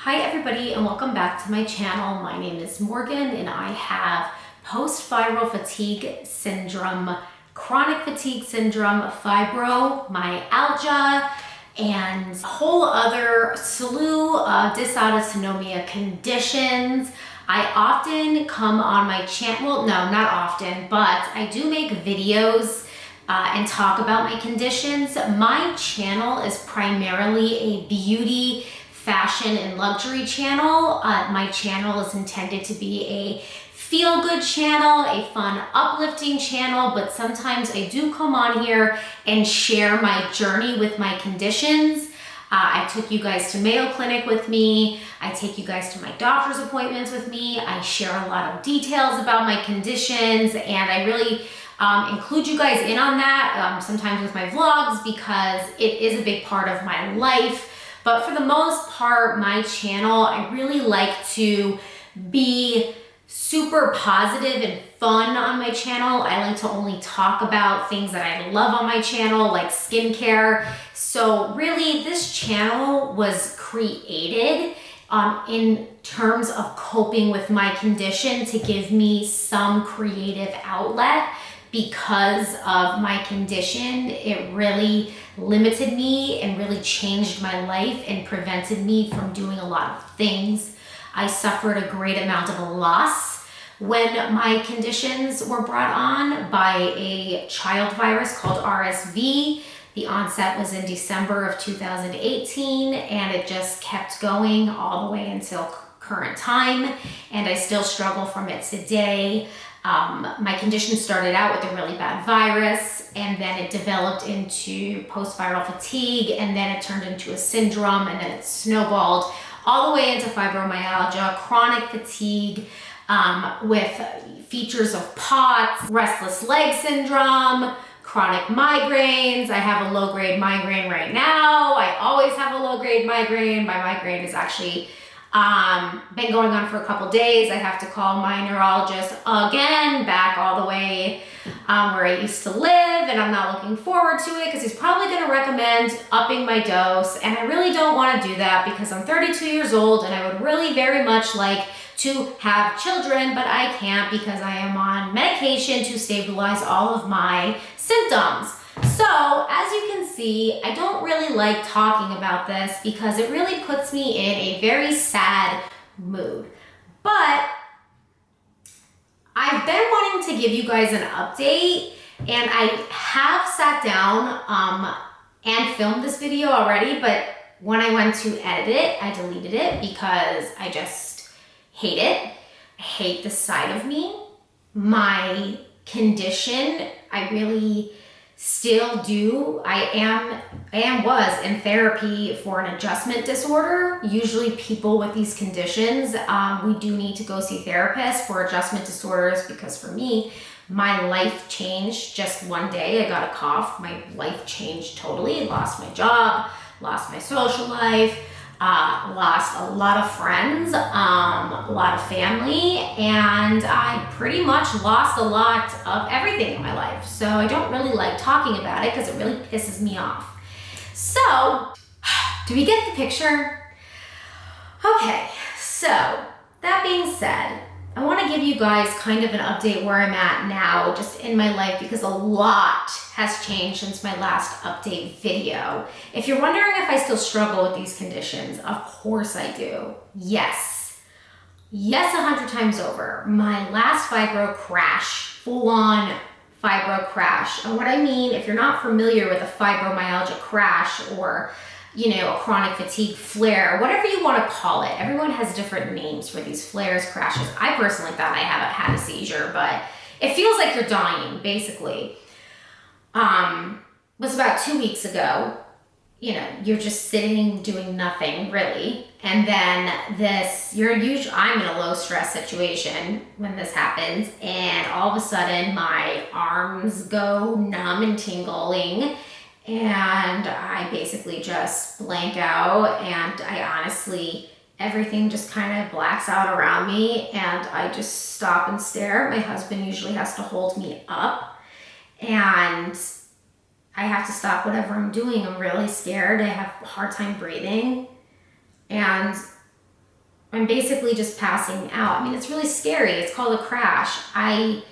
Hi everybody and welcome back to my channel. My name is Morgan and I have post-viral fatigue syndrome, chronic fatigue syndrome, fibromyalgia, and a whole other slew of dysautonomia conditions. I often come on my channel, well, no, not often, but I do make videos and talk about my conditions. My channel is primarily a beauty, fashion, and luxury channel. My channel is intended to be a feel-good channel, a fun, uplifting channel, but sometimes I do come on here and share my journey with my conditions. I took you guys to Mayo Clinic with me. I take you guys to my doctor's appointments with me. I share a lot of details about my conditions, and I really include you guys in on that, sometimes with my vlogs, because it is a big part of my life. But for the most part, my channel, I really like to be super positive and fun on my channel. I like to only talk about things that I love on my channel, like skincare. So really, this channel was created in terms of coping with my condition, to give me some creative outlet. Because of my condition, it really limited me and really changed my life and prevented me from doing a lot of things. I suffered a great amount of loss when my conditions were brought on by a child virus called RSV. The onset was in December of 2018, and it just kept going all the way until current time, and I still struggle from it today. My condition started out with a really bad virus, and then it developed into post-viral fatigue, and then it turned into a syndrome, and then it snowballed all the way into fibromyalgia, chronic fatigue, with features of POTS, restless leg syndrome, chronic migraines. I have a low-grade migraine right now. I always have a low-grade migraine. My migraine is actually been going on for a couple days. I have to call my neurologist again, back all the way where I used to live, and I'm not looking forward to it because he's probably going to recommend upping my dose, and I really don't want to do that because I'm 32 years old and I would really very much like to have children, but I can't because I am on medication to stabilize all of my symptoms. So, as you can see, I don't really like talking about this because it really puts me in a very sad mood. But I've been wanting to give you guys an update, and I have sat down and filmed this video already, but when I went to edit it, I deleted it because I just hate it. I hate the side of me. My condition, I really still do. I was in therapy for an adjustment disorder. Usually people with these conditions, we do need to go see therapists for adjustment disorders, because for me, my life changed just one day. I got a cough, my life changed totally. Lost my job, lost my social life, lost a lot of friends, a lot of family, and I pretty much lost a lot of everything in my life. So I don't really like talking about it because it really pisses me off. So, do we get the picture? Okay, so that being said, I want to give you guys kind of an update where I'm at now, just in my life, because a lot has changed since my last update video. If you're wondering if I still struggle with these conditions, of course I do. Yes. Yes, 100 times over. My last fibro crash, full-on fibro crash. And what I mean, if you're not familiar with a fibromyalgia crash, or a chronic fatigue flare, whatever you want to call it. Everyone has different names for these flares, crashes. I personally thought I haven't had a seizure, but it feels like you're dying, basically. Was about 2 weeks ago. You're just sitting doing nothing, really. And then I'm in a low stress situation when this happens, and all of a sudden my arms go numb and tingling, and I basically just blank out, and I honestly, everything just kind of blacks out around me, and I just stop and stare. My husband usually has to hold me up, and I have to stop whatever I'm doing. I'm really scared. I have a hard time breathing, and I'm basically just passing out. I mean, it's really scary. It's called a crash. I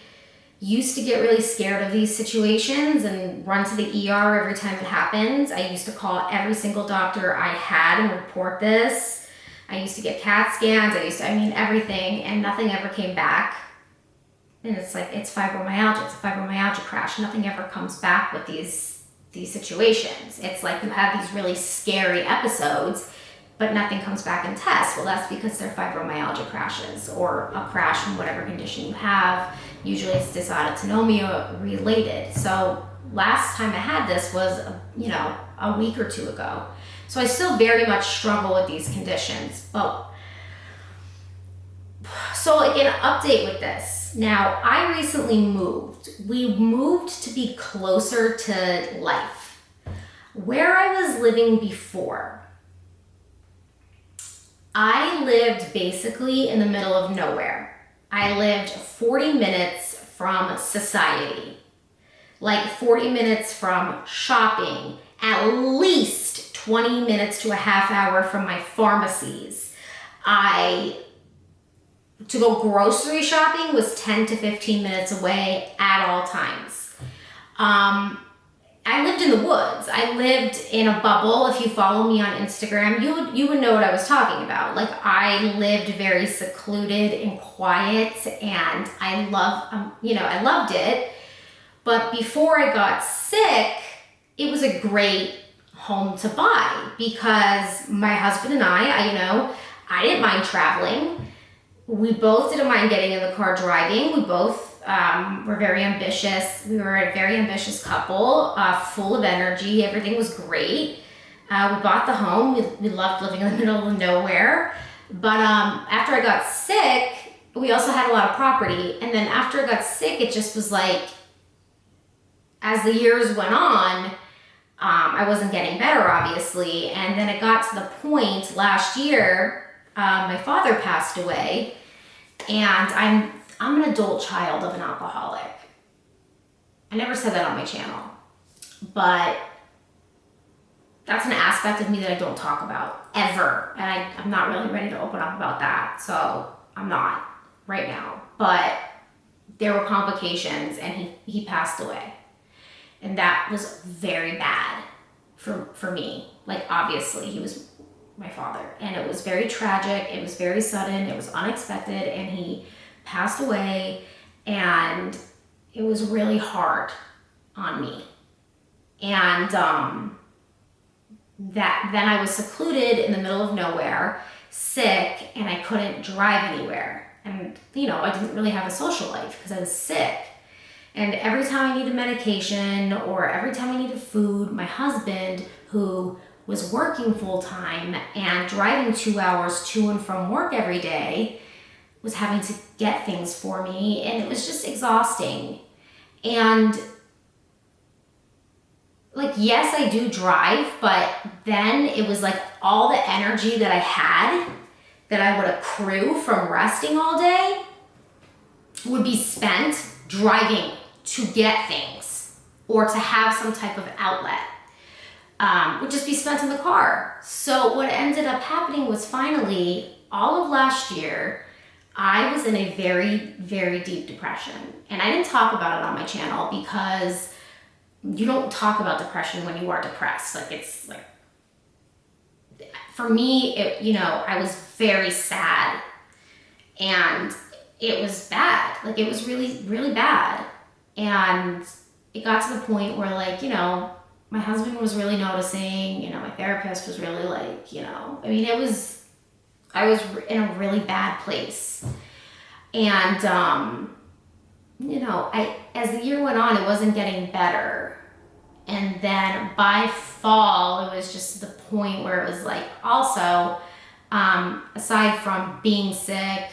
used to get really scared of these situations and run to the ER every time it happened. I used to call every single doctor I had and report this. I used to get CAT scans. Everything, and nothing ever came back. And it's like, it's fibromyalgia. It's a fibromyalgia crash. Nothing ever comes back with these situations. It's like you have these really scary episodes, but nothing comes back in tests. Well, that's because they're fibromyalgia crashes, or a crash from whatever condition you have. Usually it's dysautonomia related. So last time I had this was, a week or two ago. So I still very much struggle with these conditions. So like an update with this. Now, I recently moved. We moved to be closer to life. Where I was living before, I lived basically in the middle of nowhere. I lived 40 minutes from society, like 40 minutes from shopping, at least 20 minutes to a half hour from my pharmacies. To go grocery shopping was 10 to 15 minutes away at all times. I lived in the woods. I lived in a bubble. If you follow me on Instagram, you would know what I was talking about. Like, I lived very secluded and quiet, and I loved it. But before I got sick, it was a great home to buy because my husband and I didn't mind traveling. We both didn't mind getting in the car driving. We both were very ambitious. We were a very ambitious couple, full of energy. Everything was great. We bought the home. We loved living in the middle of nowhere. But after I got sick, we also had a lot of property. And then after I got sick, it just was like, as the years went on, I wasn't getting better, obviously. And then it got to the point last year, my father passed away, and I'm an adult child of an alcoholic. I never said that on my channel, but that's an aspect of me that I don't talk about ever. And I'm not really ready to open up about that. So I'm not right now, but there were complications, and he passed away. And that was very bad for me. Like, obviously he was my father, and it was very tragic. It was very sudden. It was unexpected, and he passed away, and it was really hard on me. And then I was secluded in the middle of nowhere, sick, and I couldn't drive anywhere. And I didn't really have a social life because I was sick. And every time I needed medication, or every time I needed food, my husband, who was working full time and driving 2 hours to and from work every day, was having to get things for me, and it was just exhausting. And like, yes, I do drive, but then it was like all the energy that I had that I would accrue from resting all day would be spent driving to get things or to have some type of outlet. Would just be spent in the car. So what ended up happening was, finally, all of last year, I was in a very, very deep depression. And I didn't talk about it on my channel because you don't talk about depression when you are depressed. Like, it's like, for me, I was very sad, and it was bad. Like, it was really, really bad. And it got to the point where, like, my husband was really noticing, my therapist was really like, I was in a really bad place. And, as the year went on, it wasn't getting better. And then by fall, it was just the point where it was like, also, aside from being sick,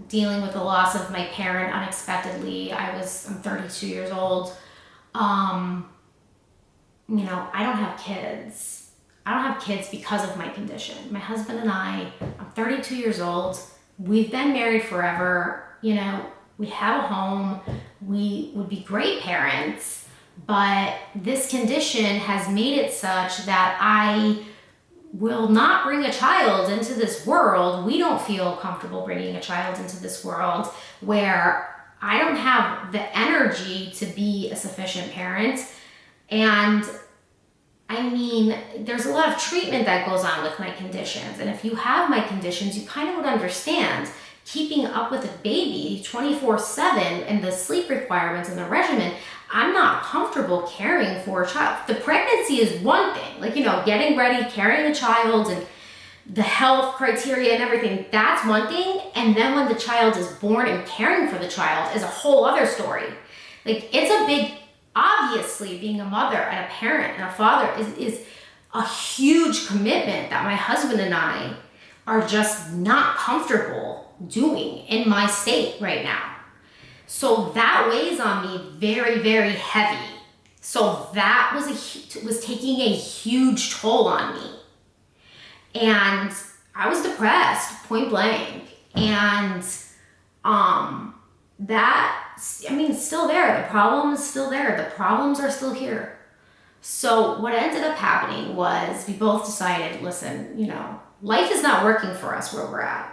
dealing with the loss of my parent unexpectedly, I'm 32 years old. I don't have kids. I don't have kids because of my condition. My husband and I'm 32 years old. We've been married forever. We have a home. We would be great parents, but this condition has made it such that I will not bring a child into this world. We don't feel comfortable bringing a child into this world where I don't have the energy to be a sufficient parent. And I mean, there's a lot of treatment that goes on with my conditions. And if you have my conditions, you kind of would understand keeping up with a baby 24/7 and the sleep requirements and the regimen. I'm not comfortable caring for a child. The pregnancy is one thing, like, getting ready, carrying a child and the health criteria and everything, that's one thing. And then when the child is born and caring for the child is a whole other story. Like, it's a big, obviously being a mother and a parent and a father is a huge commitment that my husband and I are just not comfortable doing in my state right now. So that weighs on me very, very heavy. So that was taking a huge toll on me. And I was depressed, point blank. And it's still there. The problem is still there. The problems are still here. So what ended up happening was we both decided, listen, life is not working for us where we're at,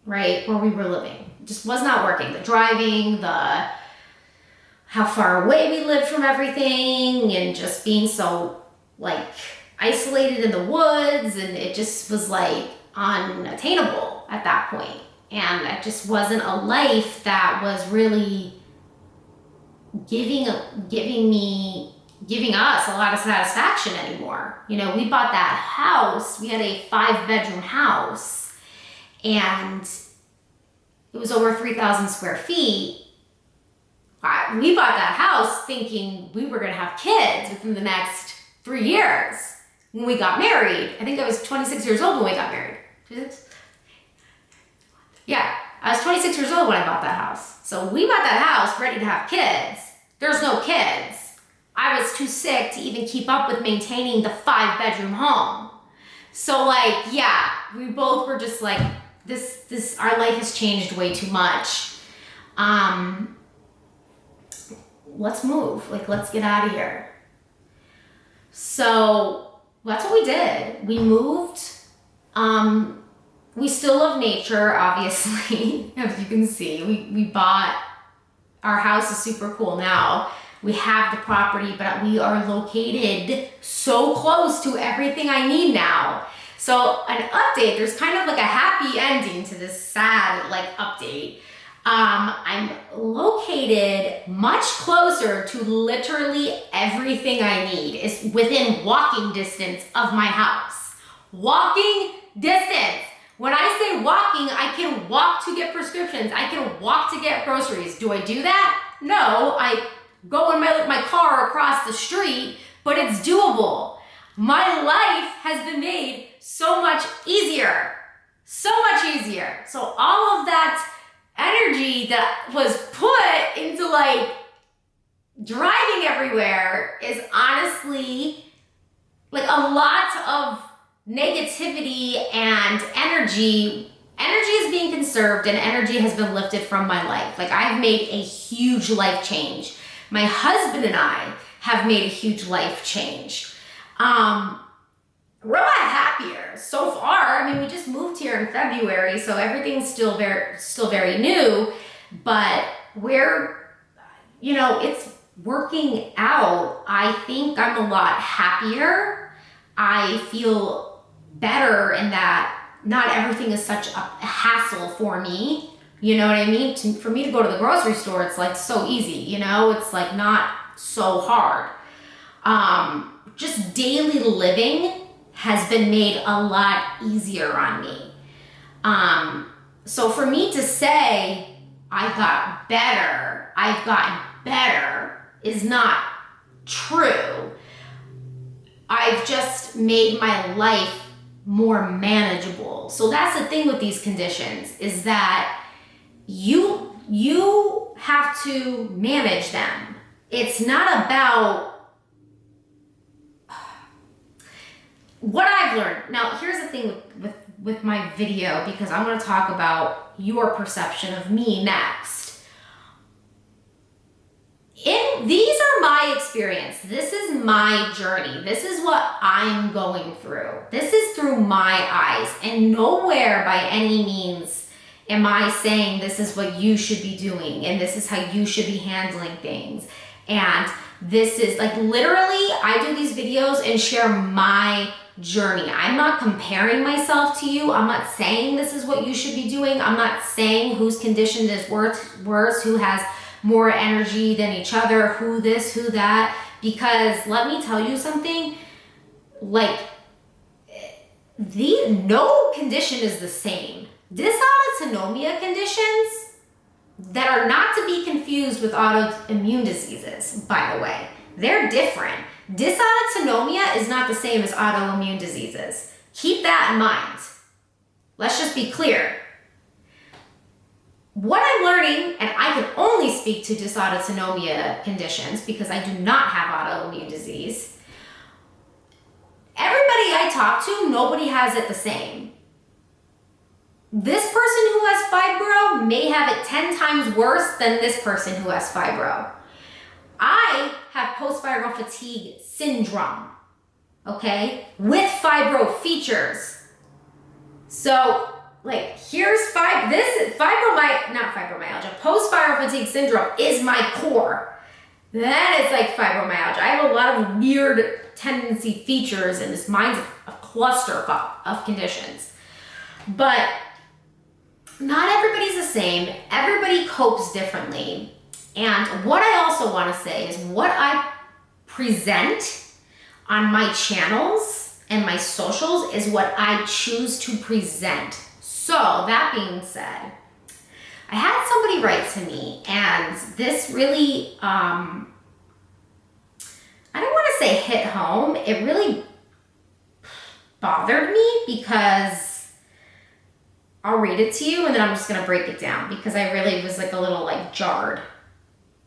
right? Where we were living. It just was not working. The driving, how far away we lived from everything, and just being so isolated in the woods, and it just was unattainable at that point. And it just wasn't a life that was really giving us a lot of satisfaction anymore. We bought that house. We had a 5-bedroom house, and it was over 3,000 square feet. We bought that house thinking we were going to have kids within the next 3 years. When we got married, I think I was 26 years old when we got married. 26? Yeah, I was 26 years old when I bought that house. So we bought that house ready to have kids. There's no kids. I was too sick to even keep up with maintaining the 5-bedroom home. So we both were just this, our life has changed way too much. Let's move, let's get out of here. So that's what we did. We moved. We still love nature, obviously, as you can see. We bought, our house is super cool now. We have the property, but we are located so close to everything I need now. So an update, there's kind of a happy ending to this sad update. I'm located much closer to literally everything I need. Is within walking distance of my house. Walking distance. When I say walking, I can walk to get prescriptions. I can walk to get groceries. Do I do that? No, I go in my car across the street, but it's doable. My life has been made so much easier. So much easier. So all of that energy that was put into driving everywhere is honestly a lot of negativity and energy is being conserved, and energy has been lifted from my life. I've made a huge life change. My husband and I have made a huge life change. We're a lot happier so far. We just moved here in February, so everything's still very new, but it's working out. I think I'm a lot happier. I feel better in that not everything is such a hassle for me. You know what I mean? For me to go to the grocery store, it's so easy, it's not so hard. Just daily living has been made a lot easier on me. So for me to say I've gotten better is not true. I've just made my life more manageable. So that's the thing with these conditions, is that you have to manage them. It's not about what I've learned. Now, here's the thing with my video, because I'm going to talk about your perception of me next. These are my experience. This is my journey. This is what I'm going through. This is through my eyes, and nowhere by any means am I saying this is what you should be doing and this is how you should be handling things. And this is like literally, I do these videos and share my journey. I'm not comparing myself to you. I'm not saying this is what you should be doing. I'm not saying whose condition is worse, who has more energy than each other, who this, who that, because let me tell you something, like no condition is the same. Dysautonomia conditions that are not to be confused with autoimmune diseases, by the way. They're different. Dysautonomia is not the same as autoimmune diseases. Keep that in mind. Let's just be clear. What I'm learning, and I can only speak to dysautonomia conditions because I do not have autoimmune disease. Everybody I talk to, nobody has it the same. This person who has fibro may have it 10 times worse than this person who has fibro. I have postviralfatigue syndrome, okay, with fibro features. So, like, here's fibromyalgia. Postviral fatigue syndrome is my core. Then it's like fibromyalgia. I have a lot of weird tendency features, and this mine's a cluster of conditions. But not everybody's the same. Everybody copes differently. And what I also want to say is what I present on my channels and my socials is what I choose to present. So that being said, I had somebody write to me, and this really, I don't want to say hit home. It really bothered me because I'll read it to you and then I'm just going to break it down because I really was like a little like jarred.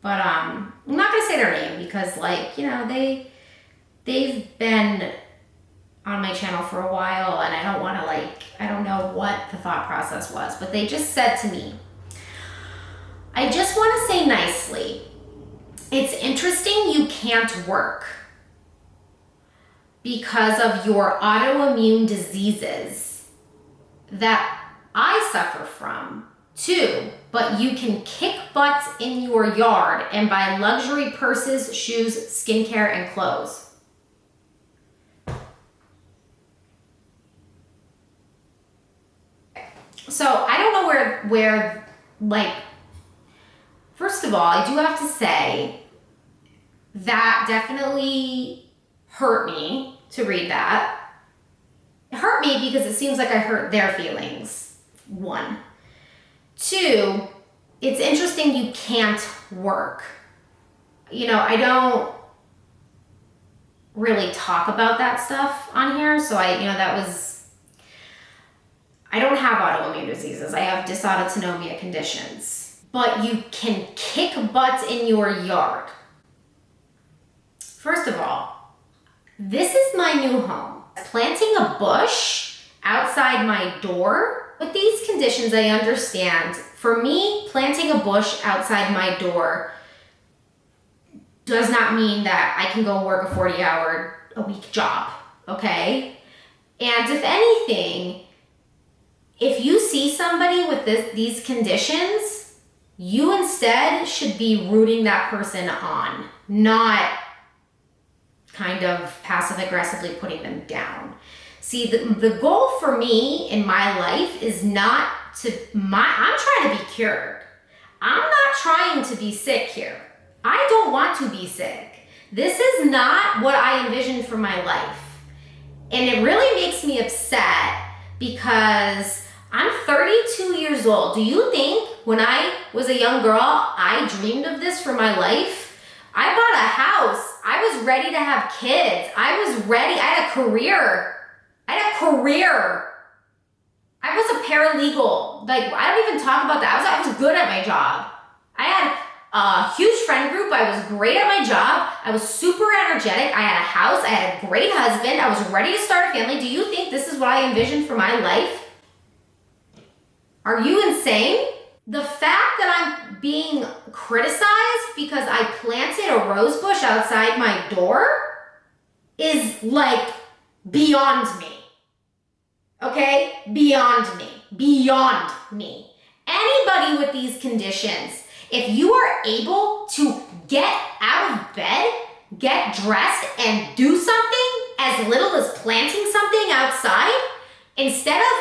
But I'm not going to say their name because, like, you know, they've been on my channel for a while, and I don't want to, like, I don't know what the thought process was, but they just said to me, I just want to say nicely, it's interesting you can't work because of your autoimmune diseases that I suffer from too, but you can kick butts in your yard and buy luxury purses, shoes, skincare, and clothes. So I don't know where, like, first of all, I do have to say that definitely hurt me to read that. It hurt me because it seems like I hurt their feelings, one. Two, it's interesting you can't work. You know, I don't really talk about that stuff on here, so I don't have autoimmune diseases. I have dysautonomia conditions. But you can kick butts in your yard. First of all, this is my new home. Planting a bush outside my door, with these conditions I understand. For me, planting a bush outside my door does not mean that I can go work a 40-hour-a-week job, okay? And if anything, if you see somebody with these conditions, you instead should be rooting that person on, not kind of passive-aggressively putting them down. See, the goal for me in my life is not I'm trying to be cured. I'm not trying to be sick here. I don't want to be sick. This is not what I envisioned for my life. And it really makes me upset because I'm 32 years old. Do you think when I was a young girl, I dreamed of this for my life? I bought a house. I was ready to have kids. I was ready. I had a career. I was a paralegal. Like, I don't even talk about that. I was good at my job. I had a huge friend group. I was great at my job. I was super energetic. I had a house. I had a great husband. I was ready to start a family. Do you think this is what I envisioned for my life? Are you insane? The fact that I'm being criticized because I planted a rose bush outside my door is like beyond me. Okay? Beyond me. Beyond me. Anybody with these conditions, if you are able to get out of bed, get dressed, and do something as little as planting something outside, instead of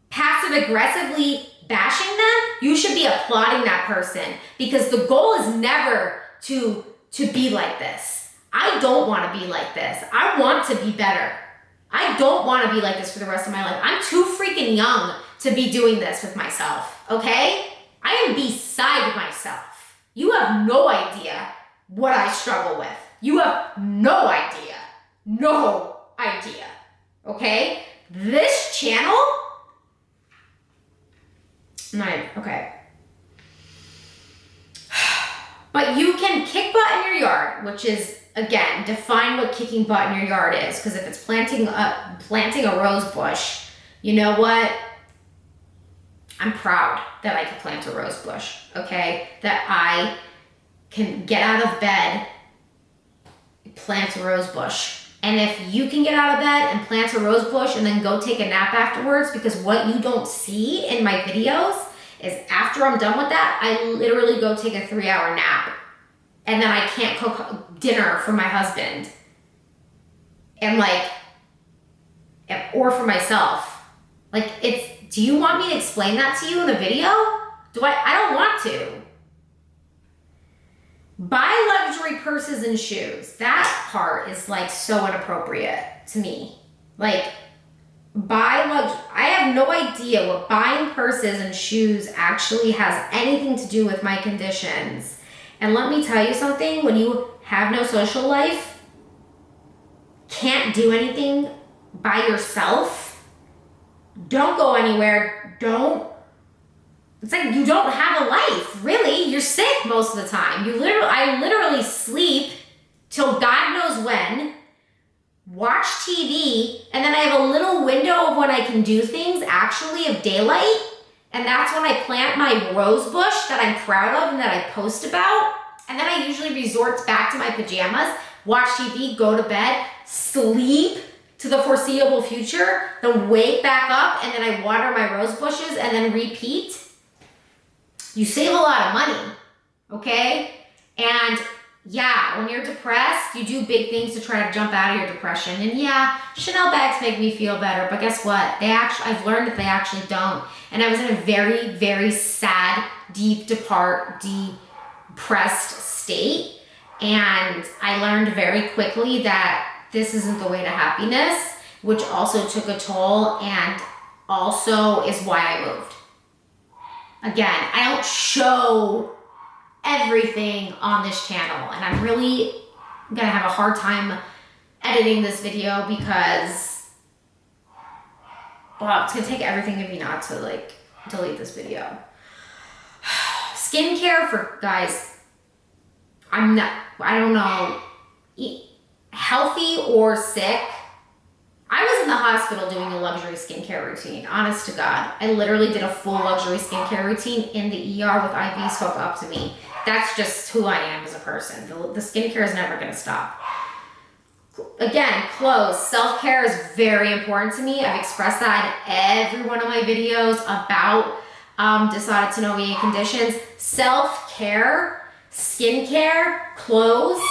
passive aggressively bashing them, you should be applauding that person, because the goal is never to be like this. I don't want to be like this. I want to be better. I don't want to be like this for the rest of my life. I'm too freaking young to be doing this with myself, okay? I am beside myself. You have no idea what I struggle with. You have no idea. No idea, okay? This channel, okay. But you can kick butt in your yard, which is, again, define what kicking butt in your yard is. Because if it's planting a rose bush, you know what? I'm proud that I can plant a rose bush, okay? That I can get out of bed, plant a rose bush. And if you can get out of bed and plant a rose bush and then go take a nap afterwards, because what you don't see in my videos is after I'm done with that, I literally go take a 3-hour nap. And then I can't cook dinner for my husband. And or for myself. Do you want me to explain that to you in a video? I don't want to. Buy luxury purses and shoes. That part is so inappropriate to me. I have no idea what buying purses and shoes actually has anything to do with my conditions. And let me tell you something, when you have no social life, can't do anything by yourself, don't go anywhere, it's like you don't have a life, really. You're sick most of the time. I literally sleep till God knows when, watch TV, and then I have a little window of when I can do things, actually, of daylight, and that's when I plant my rose bush that I'm proud of and that I post about, and then I usually resort back to my pajamas, watch TV, go to bed, sleep to the foreseeable future, then wake back up, and then I water my rose bushes, and then repeat. You save a lot of money, okay? And yeah, when you're depressed, you do big things to try to jump out of your depression. And yeah, Chanel bags make me feel better, but guess what? I've learned that they actually don't. And I was in a very, very sad, depressed state. And I learned very quickly that this isn't the way to happiness, which also took a toll and also is why I moved. Again, I don't show everything on this channel, and I'm really gonna have a hard time editing this video because, well, it's gonna take everything in me not to delete this video. Skincare for guys, I don't know, healthy or sick. I was in the hospital doing a luxury skincare routine, honest to God. I literally did a full luxury skincare routine in the ER with IVs hooked up to me. That's just who I am as a person. The skincare is never gonna stop. Again, clothes. Self-care is very important to me. I've expressed that in every one of my videos about dysautonomia conditions. Self-care, skincare, clothes.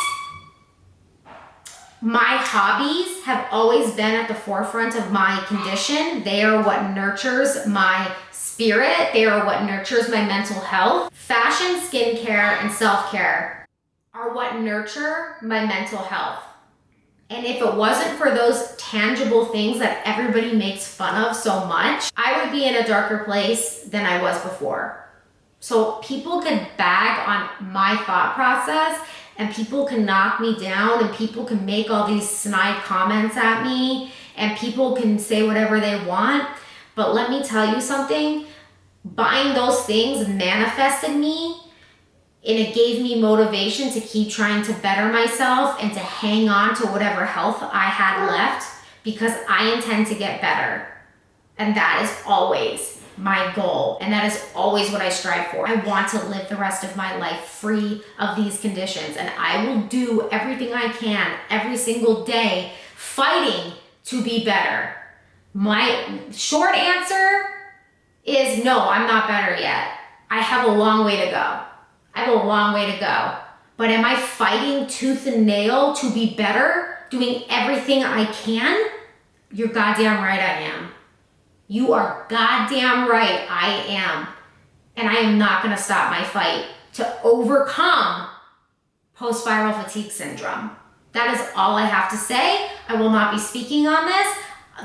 My hobbies have always been at the forefront of my condition. They are what nurtures my spirit. They are what nurtures my mental health. Fashion, skincare, and self-care are what nurture my mental health. And if it wasn't for those tangible things that everybody makes fun of so much, I would be in a darker place than I was before. So people could bag on my thought process, and people can knock me down, and people can make all these snide comments at me, and people can say whatever they want. But let me tell you something, buying those things manifested me, and it gave me motivation to keep trying to better myself and to hang on to whatever health I had left, because I intend to get better. And that is always my goal, and that is always what I strive for. I want to live the rest of my life free of these conditions, and I will do everything I can every single day fighting to be better. My short answer is no, I'm not better yet. I have a long way to go. But am I fighting tooth and nail to be better, doing everything I can? You're goddamn right I am. You are goddamn right I am. And I am not gonna stop my fight to overcome post-viral fatigue syndrome. That is all I have to say. I will not be speaking on this.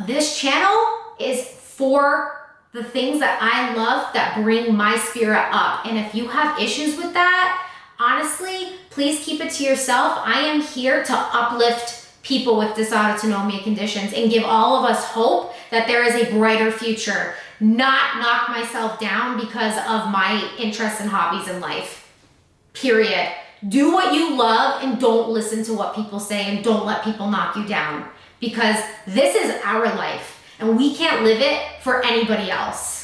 This channel is for the things that I love that bring my spirit up. And if you have issues with that, honestly, please keep it to yourself. I am here to uplift people with dysautonomia conditions and give all of us hope that there is a brighter future, not knock myself down because of my interests and hobbies in life. Period. Do what you love and don't listen to what people say, and don't let people knock you down, because this is our life and we can't live it for anybody else.